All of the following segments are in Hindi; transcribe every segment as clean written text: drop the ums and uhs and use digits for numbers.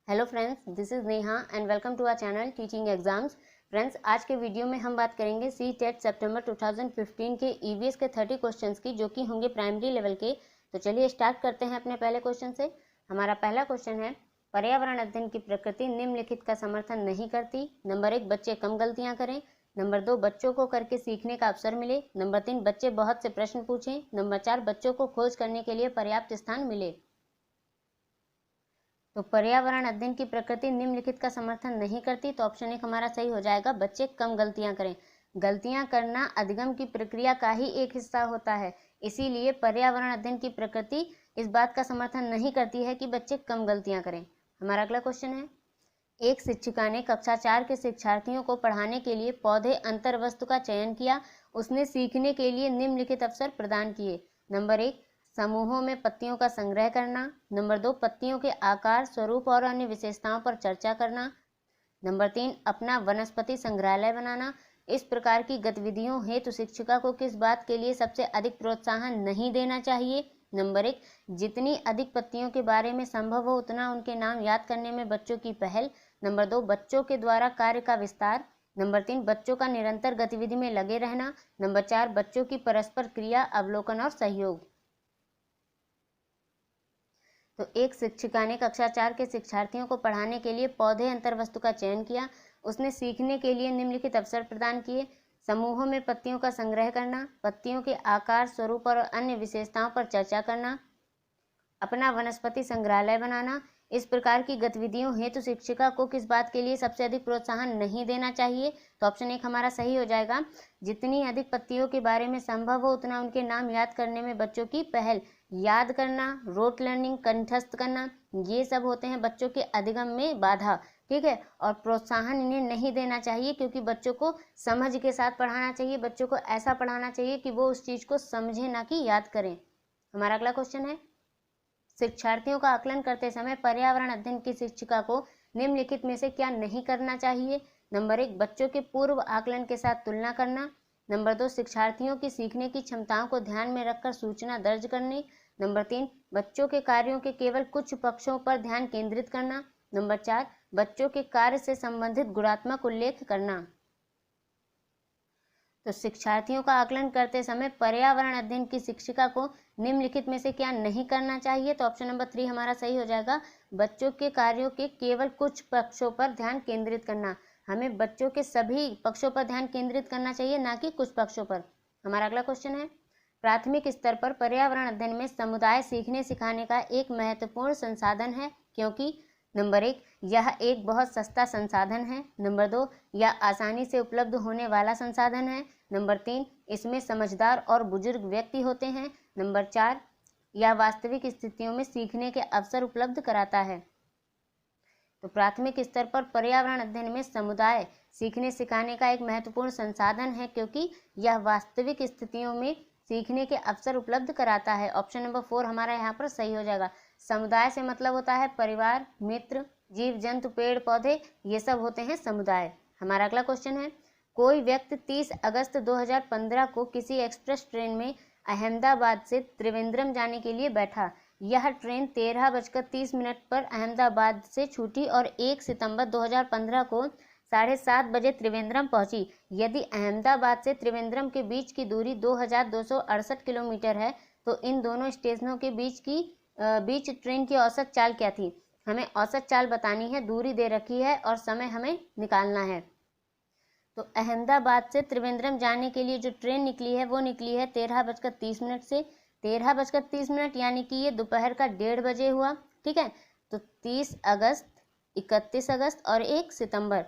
Hello friends, this is Neha and welcome to our channel teaching exams. Friends, आज के वीडियो में हम बात करेंगे सी-टेट सितंबर 2015 के ईवीएस के 30 क्वेश्चंस की, जो कि होंगे प्राइमरी लेवल के। तो चलिए स्टार्ट करते हैं अपने पहले क्वेश्चन से। हमारा पहला क्वेश्चन है, पर्यावरण अध्ययन की प्रकृति निम्नलिखित का समर्थन नहीं करती। नंबर 1, बच्चे कम गलतियां करें। नंबर 2, बच्चों को करके सीखने का अवसर मिले। नंबर 3, बच्चे बहुत से प्रश्न पूछें। नंबर 4, बच्चों को खोज करने के लिए पर्याप्त स्थान मिले। तो पर्यावरण अध्ययन की प्रकृति निम्नलिखित का समर्थन नहीं करती, तो ऑप्शन 1 हमारा सही हो जाएगा, बच्चे कम गलतियां करें। गलतियां करना अधिगम की प्रक्रिया का ही एक हिस्सा होता है, इसीलिए पर्यावरण अध्ययन की प्रकृति इस बात का समर्थन नहीं करती है कि बच्चे कम गलतियां करें। हमारा अगला क्वेश्चन है, एक शिक्षिका ने कक्षा 4 के शिक्षार्थियों को पढ़ाने के लिए पौधे अंतर्वस्तु का चयन किया। उसने सीखने के लिए निम्नलिखित अवसर प्रदान किए। नंबर 1, समूहों में पत्तियों का संग्रह करना। नंबर 2, पत्तियों के आकार, स्वरूप और अन्य विशेषताओं पर चर्चा करना। नंबर 3, अपना वनस्पति संग्रहालय बनाना। इस प्रकार की गतिविधियों हेतु शिक्षिका को किस बात के लिए सबसे अधिक प्रोत्साहन नहीं देना चाहिए। नंबर 1, जितनी अधिक पत्तियों के बारे में संभव हो उतना उनके नाम याद करने में बच्चों की पहल। नंबर 2, बच्चों के द्वारा कार्य का विस्तार। नंबर 3, बच्चों का निरंतर गतिविधि में लगे रहना। नंबर 4, बच्चों की परस्पर क्रिया, अवलोकन और सहयोग। तो एक शिक्षिका ने कक्षा 4 के शिक्षार्थियों को पढ़ाने के लिए पौधे अंतर्वस्तु का चयन किया। उसने सीखने के लिए निम्नलिखित अवसर प्रदान किए। समूहों में पत्तियों का संग्रह करना, पत्तियों के आकार, स्वरूप और अन्य विशेषताओं पर चर्चा करना, अपना वनस्पति संग्रहालय बनाना। इस प्रकार की गतिविधियों हेतु शिक्षिका को किस बात के लिए सबसे अधिक प्रोत्साहन नहीं देना चाहिए। तो ऑप्शन 1 हमारा सही हो जाएगा, जितनी अधिक पत्तियों के बारे में संभव हो उतना उनके नाम याद करने में बच्चों की पहल। याद करना, रोट लर्निंग, कंठस्थ करना, ये सब होते हैं बच्चों के अधिगम में बाधा। ठीक है, और प्रोत्साहन इन्हें नहीं देना चाहिए, क्योंकि बच्चों को समझ के साथ पढ़ाना चाहिए। बच्चों को ऐसा पढ़ाना चाहिए कि वो उस चीज को समझे, ना कि याद करें। हमारा अगला क्वेश्चन है, शिक्षार्थियों का आकलन करते समय पर्यावरण अध्ययन की शिक्षिका को निम्नलिखित में से क्या नहीं करना चाहिए। नंबर 1, बच्चों के पूर्व आकलन के साथ तुलना करना। नंबर 2, शिक्षार्थियों की सीखने की क्षमताओं को ध्यान में रखकर सूचना दर्ज करनी। नंबर 3, बच्चों के कार्यों के केवल कुछ पक्षों पर ध्यान केंद्रित करना। नंबर 4, बच्चों के कार्य से संबंधित गुणात्मक उल्लेख करना। तो शिक्षार्थियों का आकलन करते समय पर्यावरण अध्ययन की शिक्षिका को निम्नलिखित में से क्या नहीं करना चाहिए। तो ऑप्शन नंबर 3 हमारा सही हो जाएगा, बच्चों के कार्यों के केवल कुछ पक्षों पर ध्यान केंद्रित करना। हमें बच्चों के सभी पक्षों पर ध्यान केंद्रित करना चाहिए, ना कि कुछ पक्षों पर। हमारा अगला क्वेश्चन है, प्राथमिक स्तर पर पर्यावरण अध्ययन में समुदाय सीखने सिखाने का एक महत्वपूर्ण संसाधन है, क्योंकि नंबर 1, यह एक बहुत सस्ता संसाधन है। नंबर 2, यह आसानी से उपलब्ध होने वाला संसाधन है। नंबर 3, इसमें समझदार और बुजुर्ग व्यक्ति होते हैं। नंबर 4, यह वास्तविक स्थितियों में सीखने के अवसर उपलब्ध कराता है। तो प्राथमिक स्तर पर पर्यावरण अध्ययन में समुदाय सीखने सिखाने का एक महत्वपूर्ण संसाधन है, क्योंकि यह वास्तविक स्थितियों में सीखने के अवसर उपलब्ध कराता है। ऑप्शन नंबर 4 हमारा यहाँ पर सही हो जाएगा। समुदाय से मतलब होता है परिवार, मित्र, जीव जंतु, पेड़ पौधे, ये सब होते हैं समुदाय। हमारा अगला क्वेश्चन है, कोई व्यक्ति 30 अगस्त 2015 को किसी एक्सप्रेस ट्रेन में अहमदाबाद से त्रिवेंद्रम जाने के लिए बैठा। यह ट्रेन 13:30 पर अहमदाबाद से छूटी और 1 सितंबर 2015 को 7:30 बजे त्रिवेंद्रम पहुंची। यदि अहमदाबाद से त्रिवेंद्रम के बीच की दूरी 2268 किलोमीटर है, तो इन दोनों स्टेशनों के बीच ट्रेन की औसत चाल क्या थी। हमें औसत चाल बतानी है, दूरी दे रखी है और समय हमें निकालना है। तो अहमदाबाद से त्रिवेंद्रम जाने के लिए जो ट्रेन निकली है वो निकली है 13:30 से। 13:30 यानी कि ये दोपहर का 1:30 बजे हुआ। ठीक है, तो 30 अगस्त, 31 अगस्त और 1 सितंबर।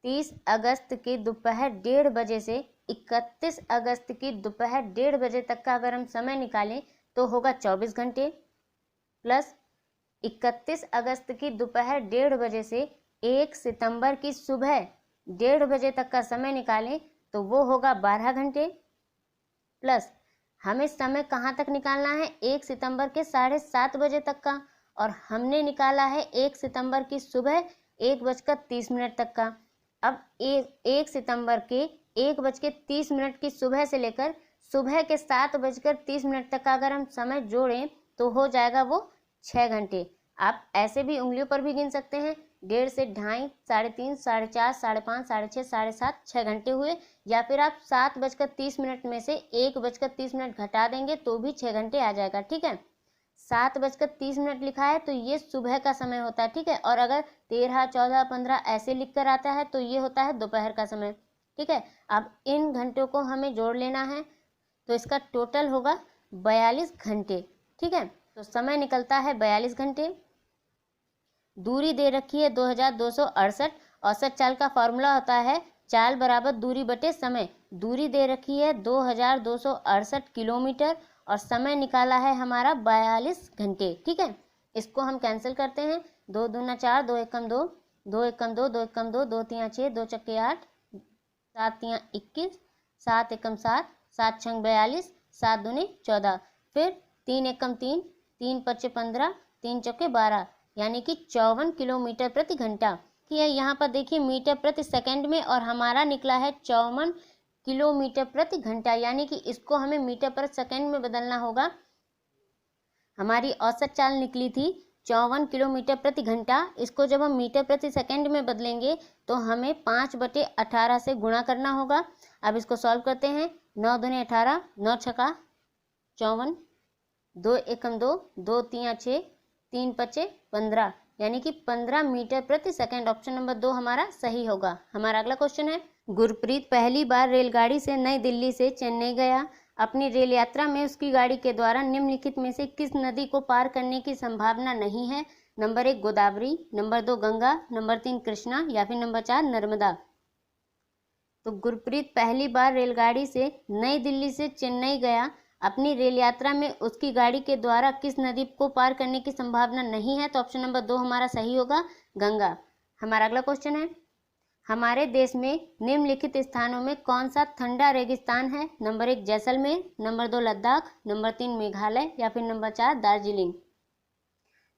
30 अगस्त के दोपहर 1:30 बजे से 31 अगस्त की दोपहर 1:30 बजे तक का अगर हम समय निकालें तो होगा 24 घंटे, प्लस 31 अगस्त की दोपहर 1:30 बजे से 1 सितंबर की सुबह 1:30 बजे तक का समय निकालें तो वो होगा 12 घंटे, प्लस हमें समय कहाँ तक निकालना है, 1 सितंबर के 7:30 बजे तक का, और हमने निकाला है 1 सितंबर की सुबह 1:30 तक का। अब 1 सितंबर के 1:30 की सुबह से लेकर सुबह के 7:30 तक का अगर हम समय जोड़ें तो हो जाएगा वो 6 घंटे। आप ऐसे भी उंगलियों पर भी गिन सकते हैं। 1.5 से 2.5, 3.5, 4.5, 5.5, 6.5, 7.5, 6 घंटे हुए। या फिर आप 7:30 में से 1:30 घटा देंगे तो भी 6 घंटे आ जाएगा। ठीक है, 7:30 लिखा है तो ये सुबह का समय होता है। ठीक है, और अगर 13, 14, 15 ऐसे लिख कर आता है तो ये होता है दोपहर का समय। ठीक है, अब इन घंटों को हमें जोड़ लेना है तो इसका टोटल होगा 42 घंटे। ठीक है, तो समय निकलता है 42 घंटे। दूरी दे रखी है 2268। औसत चाल का फॉर्मूला होता है चाल बराबर दूरी बटे समय। दूरी दे रखी है 2268 किलोमीटर और समय निकाला है हमारा 42 घंटे। ठीक है, इसको हम कैंसिल करते हैं। 2 दूना 4, 2 एकम 2, 2 एकम 2, 2 एकम 2, 2 तिया 6, 2 चक्के 8, 7 तिया 21, 7 एकम 7, 7 छंग 42, 7 दूनी 14, फिर 3 एकम 3, 3 पच्चे 15, 3 चौके 12, यानी कि 54 किलोमीटर प्रति घंटा। यहाँ पर देखिए मीटर प्रति सेकंड में और हमारा निकला है 54 किलोमीटर प्रति घंटा, यानी कि इसको हमें मीटर प्रति सेकंड में बदलना होगा। हमारी औसत चाल निकली थी 54 किलोमीटर प्रति घंटा। इसको जब हम मीटर प्रति सेकंड में बदलेंगे तो हमें 5/18 से गुणा करना होगा। अब इसको सॉल्व करते हैं। 9 दूने 18, 9 छका 54, 2 एकम 2, 2 तिया 6, 3 पच्चे 15, यानी कि 15 मीटर प्रति सेकंड। ऑप्शन नंबर 2 हमारा सही होगा। हमारा अगला क्वेश्चन है, गुरप्रीत पहली बार रेलगाड़ी से नई दिल्ली से चेन्नई गया। अपनी रेल यात्रा में उसकी गाड़ी के द्वारा निम्नलिखित में से किस नदी को पार करने की संभावना नहीं है? Number 1 Godavari, number 2 Ganga, number 3 Krishna या फिर नंबर 4 नर्मदा। तो गुरप्रीत पहली बार रेलगाड़ी से नई दिल्ली से चेन्नई गया। अपनी रेल यात्रा में उसकी गाड़ी के द्वारा किस नदी को पार करने की संभावना नहीं है? तो ऑप्शन नंबर 2 हमारा सही होगा, गंगा। हमारा अगला क्वेश्चन है, हमारे देश में निम्नलिखित स्थानों में कौन सा ठंडा रेगिस्तान है? Number 1 Jaisalmer, number 2 Ladakh, number 3 Meghalaya या फिर नंबर 4 दार्जिलिंग।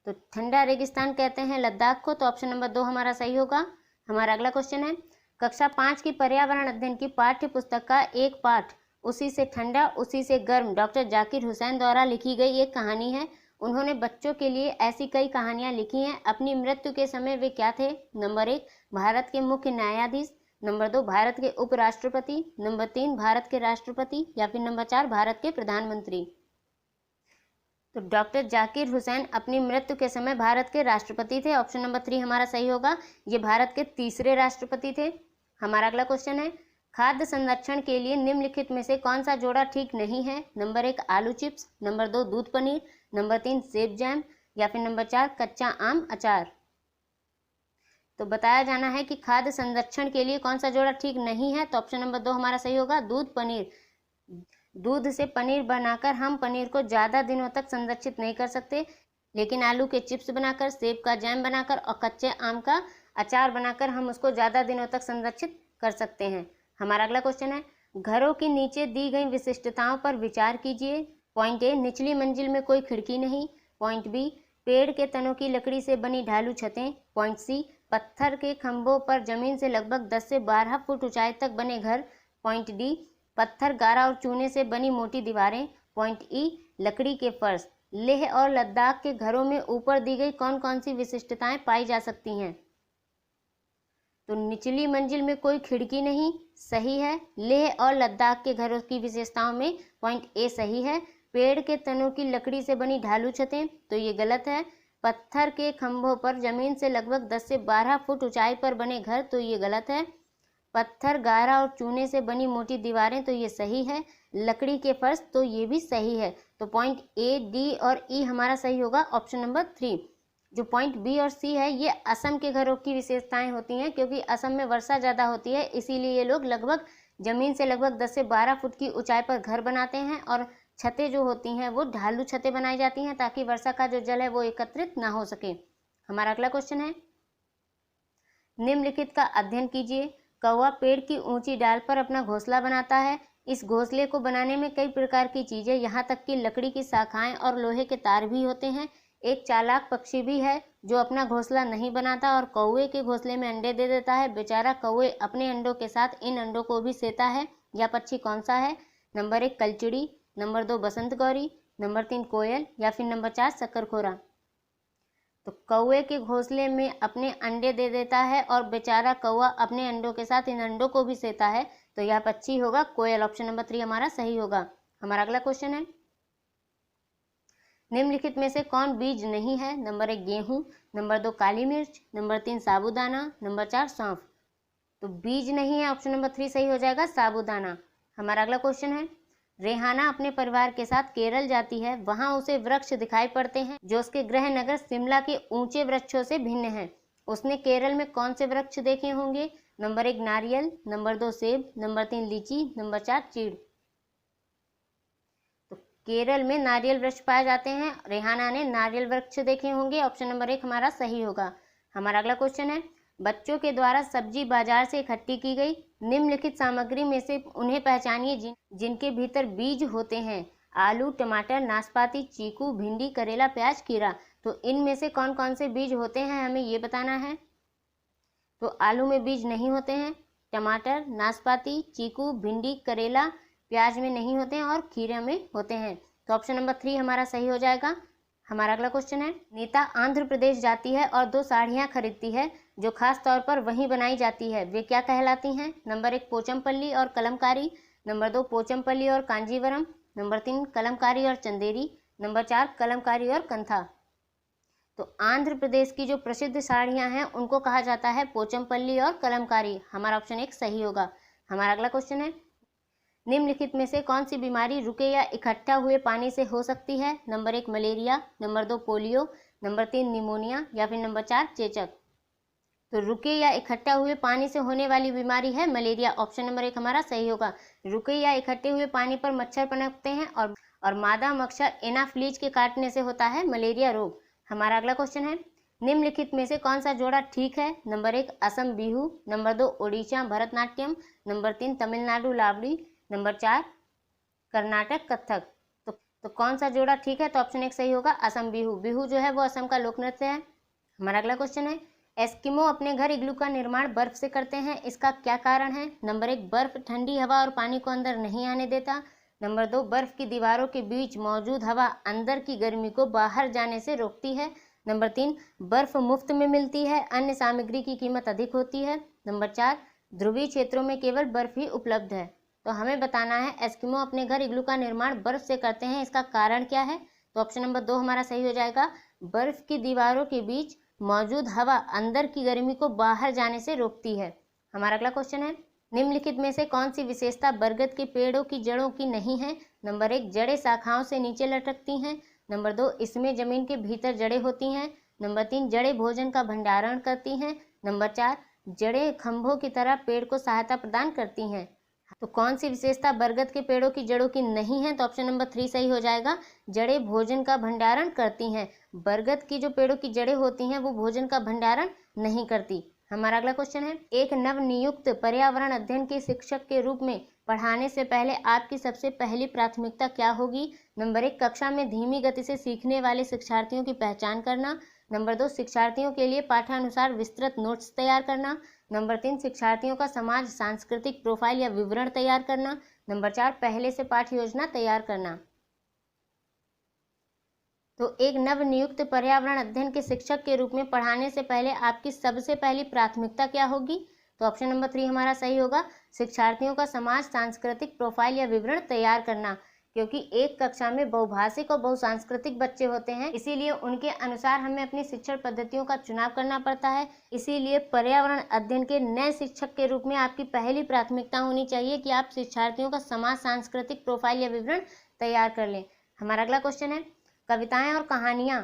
तो ठंडा रेगिस्तान कहते हैं लद्दाख को, तो ऑप्शन नंबर 2 हमारा सही होगा। हमारा अगला क्वेश्चन है, कक्षा 5 की पर्यावरण अध्ययन की पाठ्य पुस्तक का एक पाठ उसी से ठंडा उसी से गर्म डॉक्टर जाकिर हुसैन द्वारा लिखी गई एक कहानी है। उन्होंने बच्चों के लिए ऐसी कई कहानियां लिखी हैं। अपनी मृत्यु के समय वे क्या थे? नंबर 1 भारत के मुख्य न्यायाधीश, नंबर 2 भारत के उपराष्ट्रपति, नंबर 3 भारत के राष्ट्रपति या फिर नंबर 4 भारत के प्रधानमंत्री। तो डॉक्टर जाकिर हुसैन अपनी मृत्यु के समय भारत के राष्ट्रपति थे। ऑप्शन नंबर 3 हमारा सही होगा। ये भारत के तीसरे राष्ट्रपति थे। हमारा अगला क्वेश्चन है, खाद्य संरक्षण के लिए निम्नलिखित में से कौन सा जोड़ा ठीक नहीं है? नंबर 1 आलू चिप्स, नंबर 2 दूध पनीर, नंबर 3 सेब जैम या फिर नंबर 4 कच्चा आम अचार। तो बताया जाना है कि खाद्य संरक्षण के लिए कौन सा जोड़ा ठीक नहीं है। तो ऑप्शन नंबर 2 हमारा सही होगा, दूध पनीर। दूध से पनीर बनाकर हम पनीर को ज़्यादा दिनों तक संरक्षित नहीं कर सकते, लेकिन आलू के चिप्स बनाकर, सेब का जैम बनाकर और कच्चे आम का अचार बनाकर हम उसको ज़्यादा दिनों तक संरक्षित कर सकते हैं। हमारा अगला क्वेश्चन है, घरों की नीचे दी गई विशिष्टताओं पर विचार कीजिए। पॉइंट ए, निचली मंजिल में कोई खिड़की नहीं। पॉइंट बी, पेड़ के तनों की लकड़ी से बनी ढालू छतें। पॉइंट सी, पत्थर के खंभों पर जमीन से लगभग 10 से 12 फुट ऊंचाई तक बने घर। पॉइंट डी, पत्थर, गारा और चूने से बनी मोटी दीवारें। पॉइंट ई, लकड़ी के फर्श। लेह और लद्दाख के घरों में ऊपर दी गई कौन कौन सी विशिष्टताएं पाई जा सकती हैं? तो निचली मंजिल में कोई खिड़की नहीं, सही है। लेह और लद्दाख के घरों की विशेषताओं में पॉइंट ए सही है। पेड़ के तनों की लकड़ी से बनी ढालू छतें, तो ये गलत है। पत्थर के खंभों पर जमीन से लगभग 10 से 12 फुट ऊंचाई पर बने घर, तो ये गलत है। पत्थर, गारा और चूने से बनी मोटी दीवारें, तो ये सही है। लकड़ी के फर्श, तो ये भी सही है। तो पॉइंट ए, डी और ई हमारा सही होगा, ऑप्शन नंबर 3। जो पॉइंट बी और सी है ये असम के घरों की विशेषताएं होती हैं, क्योंकि असम में वर्षा ज़्यादा होती है, इसीलिए ये लोग लगभग ज़मीन से लगभग 10 से 12 फुट की ऊंचाई पर घर बनाते हैं और छतें जो होती हैं वो ढालू छतें बनाई जाती हैं ताकि वर्षा का जो जल है वो एकत्रित ना हो सके। हमारा अगला क्वेश्चन है, निम्नलिखित का अध्ययन कीजिए। कौवा पेड़ की ऊंची डाल पर अपना घोंसला बनाता है। इस घोंसले को बनाने में कई प्रकार की चीज़ें, यहाँ तक कि लकड़ी की शाखाएं और लोहे के तार भी होते हैं। एक चालाक पक्षी भी है जो अपना घोंसला नहीं बनाता और कौवे के घोंसले में अंडे दे देता है। बेचारा कौवे अपने अंडों के साथ इन अंडों को भी सेता है। यह पक्षी कौन सा है? नंबर 1 कलचिड़ी, नंबर 2 बसंत गौरी, नंबर 3 कोयल या फिर नंबर 4 शक्करखोरा। तो कौवे के घोंसले में अपने अंडे दे देता है और बेचारा कौवा अपने अंडों के साथ इन अंडों को भी सेता है, तो यह पक्षी होगा कोयल। ऑप्शन नंबर 3 हमारा सही होगा। हमारा अगला क्वेश्चन है, निम्नलिखित में से कौन बीज नहीं है? नंबर 1 गेहूं, नंबर 2 काली मिर्च, नंबर 3 साबूदाना, नंबर 4 सौंफ। तो बीज नहीं है, ऑप्शन नंबर 3 सही हो जाएगा साबूदाना। हमारा अगला क्वेश्चन है, रेहाना अपने परिवार के साथ केरल जाती है, वहां उसे वृक्ष दिखाई पड़ते हैं जो उसके गृह नगर शिमला के ऊंचे वृक्षों से भिन्न हैं। उसने केरल में कौन से वृक्ष देखे होंगे? नंबर 1 नारियल, नंबर 2 सेब, नंबर 3 लीची, नंबर 4 चीड़। तो केरल में नारियल वृक्ष पाए जाते हैं, रेहाना ने नारियल वृक्ष देखे होंगे। ऑप्शन नंबर 1 हमारा सही होगा। हमारा अगला क्वेश्चन है, बच्चों के द्वारा सब्जी बाजार से इकट्ठी की गई निम्नलिखित सामग्री में से उन्हें पहचानिए जिनके भीतर बीज होते हैं। आलू, टमाटर, नाशपाती, चीकू, भिंडी, करेला, प्याज, खीरा। तो इनमें से कौन कौन से बीज होते हैं हमें ये बताना है। तो आलू में बीज नहीं होते हैं, टमाटर, नाशपाती, चीकू, भिंडी, करेला, प्याज में नहीं होते हैं और खीरे में होते हैं। तो ऑप्शन नंबर 3 हमारा सही हो जाएगा। हमारा अगला क्वेश्चन है, नीता आंध्र प्रदेश जाती है और 2 साड़ियाँ खरीदती है जो खास तौर पर वहीं बनाई जाती है, वे क्या कहलाती हैं? नंबर 1 पोचमपल्ली और कलमकारी, नंबर 2 पोचमपल्ली और कांजीवरम, नंबर 3 कलमकारी और चंदेरी, नंबर 4 कलमकारी और कंथा। तो आंध्र प्रदेश की जो प्रसिद्ध साड़ियाँ हैं उनको कहा जाता है पोचमपल्ली और कलमकारी। हमारा ऑप्शन 1 सही होगा। हमारा अगला क्वेश्चन है, निम्नलिखित में से कौन सी बीमारी रुके या इकट्ठा हुए पानी से हो सकती है? Number 1 malaria, number 2 polio, number 3 pneumonia या फिर नंबर 4 चेचक। तो रुके या इकट्ठा हुए पानी से होने वाली बीमारी है मलेरिया। ऑप्शन नंबर 1 हमारा सही होगा। रुके या इकट्ठे हुए पानी पर मच्छर पनपते हैं और मादा मच्छर एनाफ्लीज के काटने से होता है मलेरिया रोग। हमारा अगला क्वेश्चन है, निम्नलिखित में से कौन सा जोड़ा ठीक है? Number 1 Assam Bihu, number 2 Odisha Bharatanatyam, number 3 Tamil Nadu Lavani, number 4 Karnataka Kathak. तो कौन सा जोड़ा ठीक है? तो ऑप्शन 1 सही होगा असम बिहू। बिहू जो है वो असम का लोक नृत्य है। हमारा अगला क्वेश्चन है, एस्किमो अपने घर इग्लू का निर्माण बर्फ से करते हैं, इसका क्या कारण है? नंबर 1 बर्फ ठंडी हवा और पानी को अंदर नहीं आने देता, नंबर 2 बर्फ की दीवारों के बीच मौजूद हवा अंदर की गर्मी को बाहर जाने से रोकती है, नंबर 3 बर्फ मुफ्त में मिलती है, अन्य सामग्री की कीमत अधिक होती है, नंबर 4 ध्रुवीय क्षेत्रों में केवल बर्फ ही उपलब्ध है। तो हमें बताना है एस्किमो अपने घर इग्लू का निर्माण बर्फ से करते हैं, इसका कारण क्या है? तो ऑप्शन नंबर 2 हमारा सही हो जाएगा। बर्फ की दीवारों के बीच मौजूद हवा अंदर की गर्मी को बाहर जाने से रोकती है। हमारा अगला क्वेश्चन है, निम्नलिखित में से कौन सी विशेषता बरगद के पेड़ों की जड़ों की नहीं है? नंबर 1 जड़ें शाखाओं से नीचे लटकती हैं, नंबर 2 इसमें जमीन के भीतर जड़ें होती हैं, नंबर 3 जड़ें भोजन का भंडारण करती हैं, नंबर 4 जड़ें खंभों की तरह पेड़ को सहायता प्रदान करती हैं। तो कौन सी विशेषता बरगद के पेड़ों की जड़ों की नहीं है? तो ऑप्शन नंबर 3 सही हो जाएगा। जड़ें भोजन का भंडारण करती हैं। बरगद की जो पेड़ों की जड़ें होती हैं वो भोजन का भंडारण नहीं करती। हमारा अगला क्वेश्चन है, एक नवनियुक्त पर्यावरण अध्ययन के शिक्षक के रूप में पढ़ाने से पहले आपकी सबसे पहली प्राथमिकता क्या होगी? नंबर 1 कक्षा में धीमी गति से सीखने वाले शिक्षार्थियों की पहचान करना, नंबर 2 शिक्षार्थियों के लिए पाठानुसार विस्तृत नोट्स तैयार करना, नंबर 3 शिक्षार्थियों का समाज सांस्कृतिक प्रोफाइल या विवरण तैयार करना, नंबर 4 पहले से पाठ योजना तैयार करना। तो एक नवनियुक्त पर्यावरण अध्ययन के शिक्षक के रूप में पढ़ाने से पहले आपकी सबसे पहली प्राथमिकता क्या होगी? तो ऑप्शन नंबर 3 हमारा सही होगा। शिक्षार्थियों का समाज सांस्कृतिक प्रोफाइल या विवरण तैयार करना, क्योंकि एक कक्षा में बहुभाषिक और बहुसांस्कृतिक बच्चे होते हैं, इसीलिए उनके अनुसार हमें अपनी शिक्षण पद्धतियों का चुनाव करना पड़ता है। इसीलिए पर्यावरण अध्ययन के नए शिक्षक के रूप में आपकी पहली प्राथमिकता होनी चाहिए कि आप शिक्षार्थियों का समाज सांस्कृतिक प्रोफाइल या विवरण तैयार कर लें। हमारा अगला क्वेश्चन है, कविताएं और कहानियां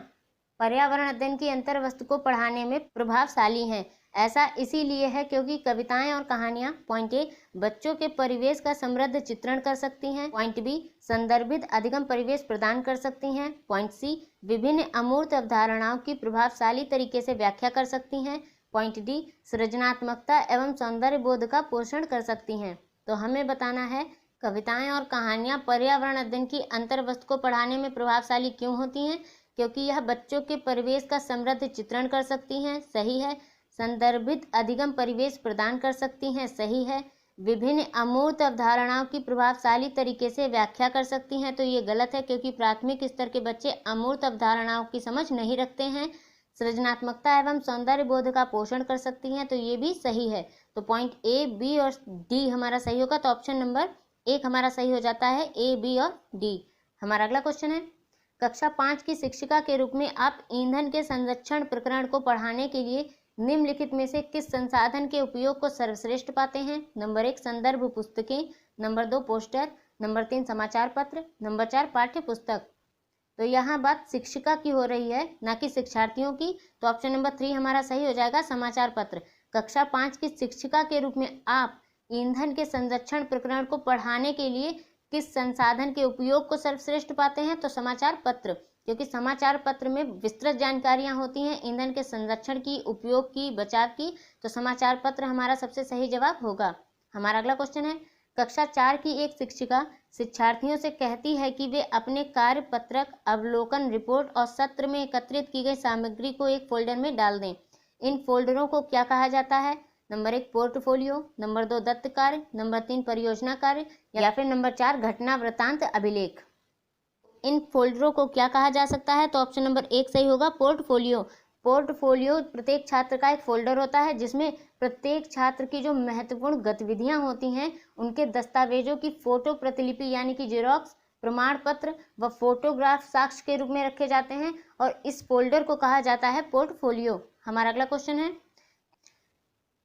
पर्यावरण अध्ययन की अंतर्वस्तु को पढ़ाने में प्रभावशाली हैं। ऐसा इसीलिए है क्योंकि कविताएं और कहानियां पॉइंट ए बच्चों के परिवेश का समृद्ध चित्रण कर सकती हैं, पॉइंट बी संदर्भित अधिगम परिवेश प्रदान कर सकती हैं, पॉइंट सी विभिन्न अमूर्त अवधारणाओं की प्रभावशाली तरीके से व्याख्या कर सकती हैं, पॉइंट डी सृजनात्मकता एवं सौंदर्य बोध का पोषण कर सकती हैं। तो हमें बताना है कविताएं और कहानियां पर्यावरण अध्ययन की अंतर्वस्तु को पढ़ाने में प्रभावशाली क्यों होती हैं? क्योंकि यह बच्चों के परिवेश का समृद्ध चित्रण कर सकती हैं, सही है। संदर्भित अधिगम परिवेश प्रदान कर सकती हैं, सही है। विभिन्न अमूर्त अवधारणाओं की प्रभावशाली तरीके से व्याख्या कर सकती हैं, तो ये गलत है क्योंकि प्राथमिक स्तर के बच्चे अमूर्त अवधारणाओं की समझ नहीं रखते हैं। सृजनात्मकता एवं सौंदर्य बोध का पोषण कर सकती हैं, तो ये भी सही है। तो पॉइंट ए, बी और डी हमारा सही होगा। तो ऑप्शन नंबर 1 हमारा सही हो जाता है, ए, बी और डी। हमारा अगला क्वेश्चन है, कक्षा 5 की शिक्षिका के रूप में आप ईंधन के संरक्षण प्रकरण को पढ़ाने के लिए निम्नलिखित में से किस संसाधन के उपयोग को सर्वश्रेष्ठ पाते हैं? नंबर 1 संदर्भ पुस्तकें, नंबर 2 पोस्टर, नंबर 3 समाचार पत्र, नंबर 4 पाठ्य पुस्तक। तो यहाँ बात शिक्षिका की हो रही है, ना कि शिक्षार्थियों की। तो ऑप्शन नंबर 3 हमारा सही हो जाएगा, समाचार पत्र। कक्षा 5 की शिक्षिका के रूप में आप ईंधन के संरक्षण प्रकरण को पढ़ाने के लिए किस संसाधन के उपयोग को सर्वश्रेष्ठ पाते हैं? तो समाचार पत्र, क्योंकि समाचार पत्र में विस्तृत जानकारियां होती हैं ईंधन के संरक्षण की, उपयोग की, बचाव की। तो समाचार पत्र हमारा सबसे सही जवाब होगा। हमारा अगला क्वेश्चन है, कक्षा 4 की एक शिक्षिका शिक्षार्थियों से कहती है कि वे अपने कार्य पत्रक, अवलोकन रिपोर्ट और सत्र में एकत्रित की गई सामग्री को एक फोल्डर में डाल दें। इन फोल्डरों को क्या कहा जाता है? नंबर 1 पोर्टफोलियो, नंबर 2 दत्त कार्य, नंबर 3 परियोजना कार्य या फिर नंबर 4 घटना वृत्तांत अभिलेख। इन फोल्डरों को क्या कहा जा सकता है? तो ऑप्शन नंबर 1 सही होगा, पोर्टफोलियो। पोर्टफोलियो प्रत्येक छात्र का एक फोल्डर होता है जिसमें प्रत्येक छात्र की जो महत्वपूर्ण गतिविधियां होती हैं उनके दस्तावेजों की फोटो प्रतिलिपि यानी कि जेरॉक्स, प्रमाण पत्र व फोटोग्राफ साक्ष्य के रूप में रखे जाते हैं और इस फोल्डर को कहा जाता है पोर्टफोलियो। हमारा अगला क्वेश्चन है,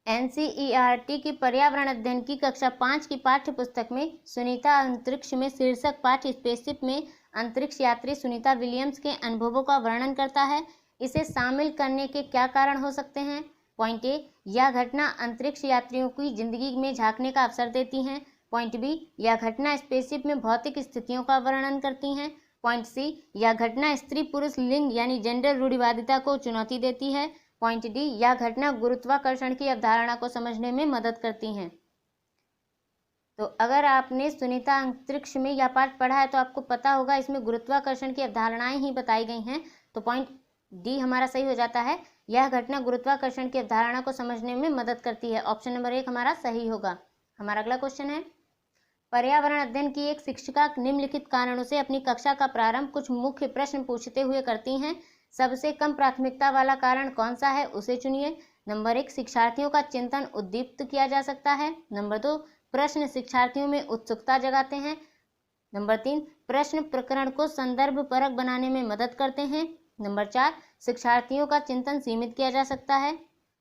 एनसीईआरटी की पर्यावरण अध्ययन की कक्षा 5 की पाठ्य पुस्तक में सुनीता अंतरिक्ष में शीर्षक पाठ स्पेसशिप में अंतरिक्ष यात्री सुनीता विलियम्स के अनुभवों का वर्णन करता है। इसे शामिल करने के क्या कारण हो सकते हैं? पॉइंट ए, यह घटना अंतरिक्ष यात्रियों की जिंदगी में झांकने का अवसर देती हैं। पॉइंट बी, यह घटना स्पेसशिप में भौतिक स्थितियों का वर्णन करती हैं। पॉइंट सी, यह घटना स्त्री पुरुष लिंग यानी जेंडर रूढ़िवादिता को चुनौती देती है। पॉइंट डी, यह घटना गुरुत्वाकर्षण की अवधारणा को समझने में मदद करती हैं। तो अगर आपने सुनीता अंतरिक्ष में यह पाठ पढ़ा है तो आपको पता होगा इसमें गुरुत्वाकर्षण की अवधारणाएं ही बताई गई हैं। तो पॉइंट डी हमारा सही हो जाता है, यह घटना गुरुत्वाकर्षण की अवधारणा को समझने में मदद करती है। ऑप्शन नंबर 1 हमारा सही होगा। हमारा अगला क्वेश्चन है, पर्यावरण अध्ययन की एक शिक्षिका निम्नलिखित कारणों से अपनी कक्षा का प्रारंभ कुछ मुख्य प्रश्न पूछते हुए करती हैं। सबसे कम प्राथमिकता वाला कारण कौन सा है, उसे चुनिए। नंबर 1 शिक्षार्थियों का चिंतन उद्दीप्त किया जा सकता है। नंबर 2 प्रश्न शिक्षार्थियों में उत्सुकता जगाते हैं। नंबर 3 प्रश्न प्रकरण को संदर्भ परक बनाने में मदद करते हैं। नंबर 4 शिक्षार्थियों का चिंतन सीमित किया जा सकता है।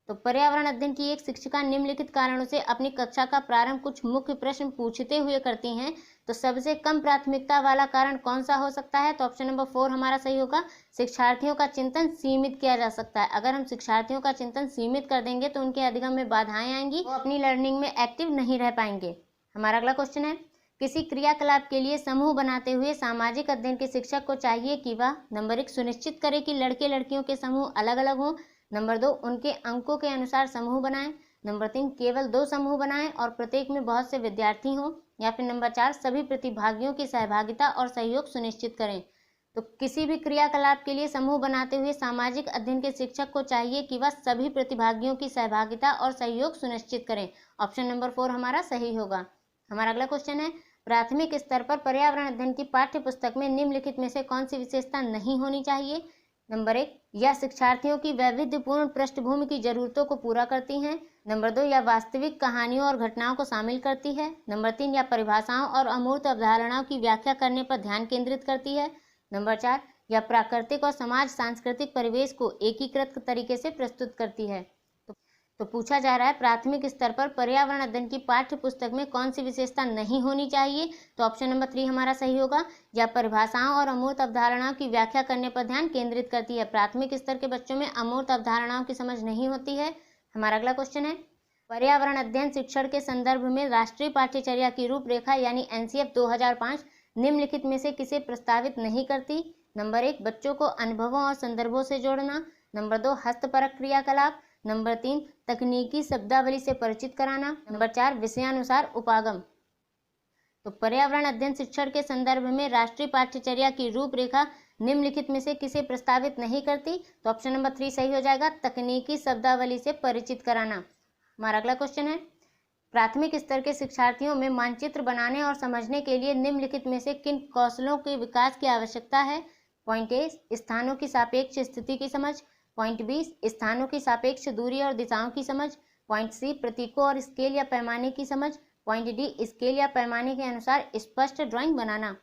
तो पर्यावरण अध्ययन की एक शिक्षिका निम्नलिखित कारणों से अपनी कक्षा का प्रारंभ कुछ मुख्य प्रश्न पूछते हुए करती हैं। तो सबसे कम प्राथमिकता वाला कारण कौन सा हो सकता है? तो ऑप्शन नंबर 4 हमारा सही होगा, शिक्षार्थियों का चिंतन सीमित किया जा सकता है। अगर हम शिक्षार्थियों का चिंतन सीमित कर देंगे तो उनके अधिगम में बाधाएं आएंगी, वो अपनी लर्निंग में एक्टिव नहीं रह पाएंगे। हमारा अगला क्वेश्चन है, किसी क्रियाकलाप के लिए समूह बनाते हुए सामाजिक अध्ययन के शिक्षक को चाहिए कि वह नंबर 1 सुनिश्चित करे कि लड़के लड़कियों के समूह अलग अलग हों। नंबर 2 उनके अंकों के अनुसार समूह बनाएं। नंबर 3 केवल 2 समूह बनाएं और प्रत्येक में बहुत से विद्यार्थी हों। या फिर नंबर 4 सभी प्रतिभागियों की सहभागिता और सहयोग सुनिश्चित करें। तो किसी भी क्रियाकलाप के लिए समूह बनाते हुए सामाजिक अध्ययन के शिक्षक को चाहिए कि वह सभी प्रतिभागियों की सहभागिता और सहयोग सुनिश्चित करें। ऑप्शन नंबर 4 हमारा सही होगा। हमारा अगला क्वेश्चन है, प्राथमिक स्तर पर पर्यावरण अध्ययन की पाठ्य पुस्तक में निम्नलिखित में से कौन सी विशेषता नहीं होनी चाहिए? नंबर 1 यह शिक्षार्थियों की वैविध्यपूर्ण पृष्ठभूमि की जरूरतों को पूरा करती हैं। नंबर 2 यह वास्तविक कहानियों और घटनाओं को शामिल करती है। नंबर 3 यह परिभाषाओं और अमूर्त अवधारणाओं की व्याख्या करने पर ध्यान केंद्रित करती है। नंबर 4 यह प्राकृतिक और समाज सांस्कृतिक परिवेश को एकीकृत तरीके से प्रस्तुत करती है। तो पूछा जा रहा है प्राथमिक स्तर पर पर्यावरण अध्ययन की पाठ्य पुस्तक में कौन सी विशेषता नहीं होनी चाहिए? तो ऑप्शन नंबर 3 हमारा सही होगा, यह परिभाषाओं और अमूर्त अवधारणाओं की व्याख्या करने पर ध्यान केंद्रित करती है। प्राथमिक स्तर के बच्चों में अमूर्त अवधारणाओं की समझ नहीं होती है। हमारा अगला क्वेश्चन है, पर्यावरण अध्ययन शिक्षण के संदर्भ में राष्ट्रीय पाठ्यचर्या की रूपरेखा यानी NCF 2005 निम्नलिखित में से किसे प्रस्तावित नहीं करती? नंबर 1 बच्चों को अनुभवों और संदर्भों से जोड़ना। नंबर 2 हस्तपरक क्रियाकलाप। नंबर 3 तकनीकी शब्दावली से परिचित कराना। नंबर 4 विषयानुसार उपागम। तो पर्यावरण अध्ययन शिक्षण के संदर्भ में राष्ट्रीय पाठ्यचर्या की रूपरेखा निम्नलिखित में से किसे प्रस्तावित नहीं करती? तो ऑप्शन नंबर 3 सही हो जाएगा, तकनीकी शब्दावली से परिचित कराना। हमारा अगला क्वेश्चन है, प्राथमिक स्तर के शिक्षार्थियों में मानचित्र बनाने और समझने के लिए निम्नलिखित में से किन कौशलों के विकास की आवश्यकता है? पॉइंट ए स्थानों की सापेक्ष स्थिति की समझ। पॉइंट बी स्थानों की सापेक्ष दूरी और दिशाओं की समझ, पॉइंट सी प्रतीकों और स्केल या पैमाने की समझ, पॉइंट डी स्केल या पैमाने के अनुसार स्पष्ट ड्राइंग बनाना।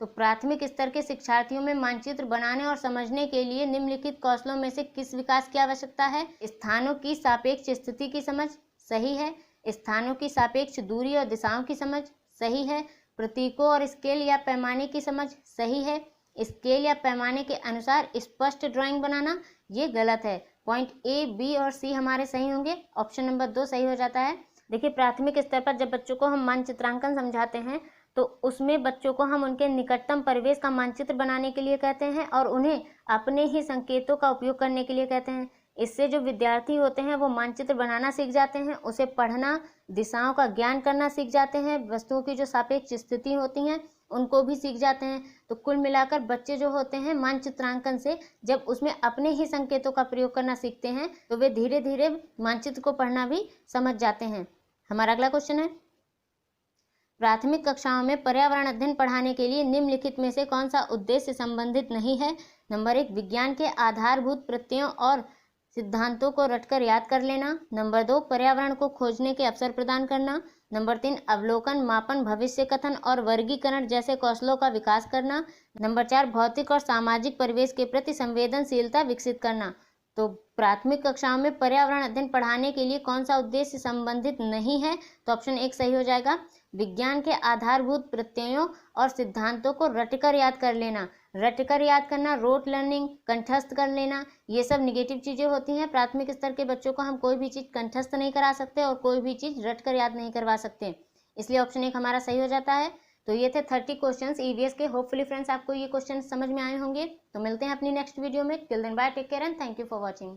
तो प्राथमिक स्तर के शिक्षार्थियों में मानचित्र बनाने और समझने के लिए निम्नलिखित कौशलों में से किस विकास की आवश्यकता है? स्थानों की सापेक्ष स्थिति की समझ, सही है। स्थानों की सापेक्ष दूरी और दिशाओं की समझ, सही है। प्रतीकों और स्केल या पैमाने की समझ, सही है। स्केल या पैमाने के अनुसार स्पष्ट ड्राइंग बनाना, ये गलत है। पॉइंट ए, बी और सी हमारे सही होंगे। ऑप्शन नंबर 2 सही हो जाता है। देखिए, प्राथमिक स्तर पर जब बच्चों को हम मानचित्रांकन समझाते हैं तो उसमें बच्चों को हम उनके निकटतम परिवेश का मानचित्र बनाने के लिए कहते हैं और उन्हें अपने ही संकेतों का उपयोग करने के लिए कहते हैं। इससे जो विद्यार्थी होते हैं वो मानचित्र बनाना सीख जाते हैं, उसे पढ़ना, दिशाओं का ज्ञान करना सीख जाते हैं, वस्तुओं की जो सापेक्ष स्थिति होती हैं उनको भी सीख जाते हैं। तो कुल मिलाकर बच्चे जो होते हैं मानचित्रांकन से जब उसमें अपने ही संकेतों का प्रयोग करना सीखते हैं तो वे धीरे धीरे मानचित्र को पढ़ना भी समझ जाते हैं। हमारा अगला क्वेश्चन है, प्राथमिक कक्षाओं में पर्यावरण अध्ययन पढ़ाने के लिए निम्नलिखित में से कौन सा उद्देश्य संबंधित नहीं है? नंबर 1 विज्ञान के आधारभूत प्रत्ययों और सिद्धांतों को रटकर याद कर लेना। नंबर 2 पर्यावरण को खोजने के अवसर प्रदान करना। नंबर 3 अवलोकन, मापन, भविष्य कथन और वर्गीकरण जैसे कौशलों का विकास करना। नंबर 4 भौतिक और सामाजिक परिवेश के प्रति संवेदनशीलता विकसित करना। तो प्राथमिक कक्षाओं में पर्यावरण अध्ययन पढ़ाने के लिए कौन सा उद्देश्य संबंधित नहीं है? तो ऑप्शन 1 सही हो जाएगा। विज्ञान के आधारभूत प्रत्ययों और सिद्धांतों को रटकर याद कर लेना। रटकर याद करना, रोट लर्निंग, कंठस्थ कर लेना, ये सब निगेटिव चीज़ें होती हैं। प्राथमिक स्तर के बच्चों को हम कोई भी चीज़ कंठस्थ नहीं करा सकते और कोई भी चीज़ रटकर याद नहीं करवा सकते, इसलिए ऑप्शन 1 हमारा सही हो जाता है। तो ये थे 30 क्वेश्चंस ईवीएस के। होपफुली फ्रेंड्स आपको ये क्वेश्चन समझ में आए होंगे। तो मिलते हैं अपनी नेक्स्ट वीडियो में। Till then bye, take care and thank you for watching.